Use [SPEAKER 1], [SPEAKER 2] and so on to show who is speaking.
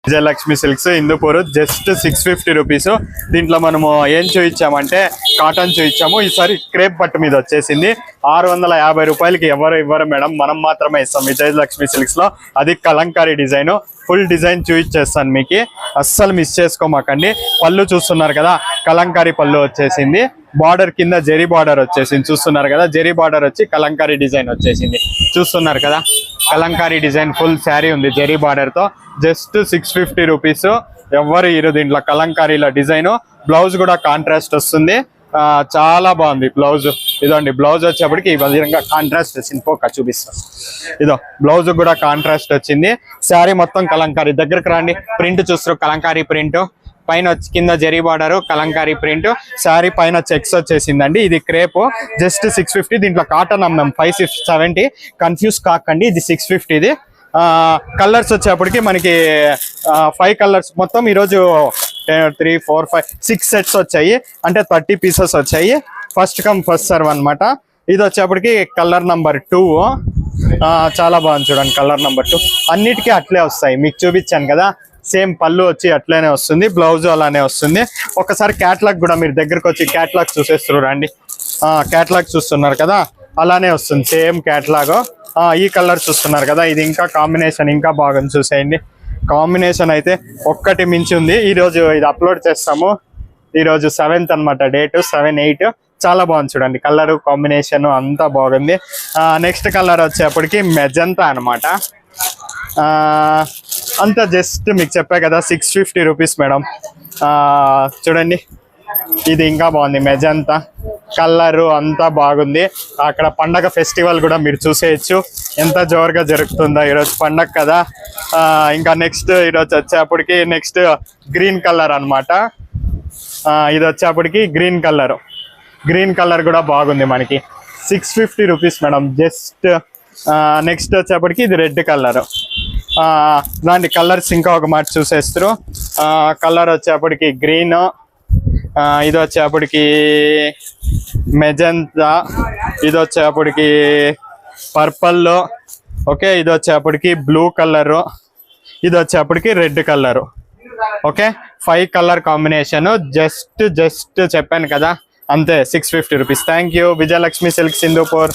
[SPEAKER 1] Vijayalakshmi silks Hindupur just 650 rupees. దీంట్లో మనము ఏం చూపించామంటే కాటన్ చూపించాము. ఈసారి క్రేప్ పట్టు మీద వచ్చేసింది 650 రూపాయలకి. ఎవరు ఇవ్వరు మేడం, మనం మాత్రమే ఇస్తాం విజయలక్ష్మి సిల్క్స్ లో. అది కలంకారీ డిజైన్, ఫుల్ డిజైన్ చూపించేస్తాను మీకు, అస్సలు మిస్ చేసుకోమాకండి. పళ్ళు చూస్తున్నారు కదా, కలంకారీ పళ్ళు వచ్చేసింది. బార్డర్ కింద జెరీ బార్డర్ వచ్చేసింది, చూస్తున్నారు కదా. జెరీ బార్డర్ వచ్చి కలంకారీ డిజైన్ వచ్చేసింది, చూస్తున్నారు కదా. కలంకారీ డిజైన్ ఫుల్ శారీ ఉంది జెరీ బార్డర్ తో. Just 650 rupees. ఎవరు ఇరు దీంట్లో కలంకారీల డిజైన్. బ్లౌజ్ కూడా కాంట్రాస్ట్ వస్తుంది, చాలా బాగుంది బ్లౌజ్. ఇదండి బ్లౌజ్ వచ్చేప్పటికి ఈ విధంగా కాంట్రాస్ట్ వచ్చింది. పోక చూపిస్తాను, ఇదో బ్లౌజ్ కూడా కాంట్రాస్ట్ వచ్చింది. శారీ మొత్తం కలంకారీ. దగ్గరకు రండి, ప్రింట్ చూస్తారు కలంకారీ ప్రింట్. పైన కింద జెరీ బార్డర్ కలంకారీ ప్రింట్. శారీ పైన చెక్స్ వచ్చేసిందండి. ఇది క్రేప్ జస్ట్ 650. దీంట్లో కాటన్ అమ్మాం 570. కన్ఫ్యూజ్ కాకండి, ఇది 650. కలర్స్ వచ్చేప్పటికి మనకి 5 కలర్స్ మొత్తం ఈరోజు 3, 4, 5, 6 సెట్స్ వచ్చాయి. అంటే 30 పీసెస్ వచ్చాయి. ఫస్ట్ కమ్ ఫస్ట్ సర్వ్ అనమాట. ఇది వచ్చేప్పటికి కలర్ నెంబర్ 2. చాలా బాగుంది చూడండి, కలర్ నెంబర్ 2. అన్నిటికీ అట్లే వస్తాయి, మీకు చూపించాను కదా. సేమ్ పళ్ళు వచ్చి అట్లనే వస్తుంది, బ్లౌజ్ అలానే వస్తుంది. ఒకసారి క్యాట్లాగ్ కూడా మీరు దగ్గరకు వచ్చి క్యాట్లాగ్ చూసేస్తారు రండి. క్యాట్లాగ్ చూస్తున్నారు కదా, అలానే వస్తుంది సేమ్ క్యాట్లాగ్. ఈ కలర్ చూస్తున్నారు కదా, ఇది ఇంకా కాంబినేషన్ ఇంకా బాగుంది, చూసేయండి. కాంబినేషన్ అయితే ఒక్కటి మించి ఉంది. ఈరోజు ఇది అప్లోడ్ చేస్తాము. ఈరోజు 7th అనమాట, డేట్ 7/8. చాలా బాగుంది చూడండి, కలర్ కాంబినేషన్ అంతా బాగుంది. నెక్స్ట్ కలర్ వచ్చేప్పటికి మెజంతా అనమాట. అంతా జస్ట్ మీకు చెప్పా కదా 650 రూపీస్ మేడం. చూడండి, ఇది ఇంకా బాగుంది మెజంతా. కలరు అంతా బాగుంది. అక్కడ పండగ ఫెస్టివల్ కూడా మీరు చూసేయచ్చు, ఎంత జోరుగా జరుగుతుందో. ఈరోజు పండగ కదా. ఇంకా నెక్స్ట్ ఈరోజు వచ్చేప్పటికి నెక్స్ట్ గ్రీన్ కలర్ అనమాట. ఇది వచ్చేప్పటికి గ్రీన్ కలర్ కూడా బాగుంది మనకి. 650 రూపీస్ మేడం జస్ట్. నెక్స్ట్ వచ్చేప్పటికి ఇది రెడ్ కలర్. ఇలాంటి కలర్స్ ఇంకా ఒక మాట చూసేస్తారు. కలర్ వచ్చేప్పటికి గ్రీన్, ఇది వచ్చేప్పటికి మెజంతా, ఇది వచ్చేప్పటికి పర్పల్. ఓకే, ఇది వచ్చేప్పటికి బ్లూ కలరు, ఇది వచ్చేప్పటికి red colour. Okay, 5 colour combination. Just చెప్పాను కదా, అంతే 650 rupees. Thank you. Vijayalakshmi silks Hindupur.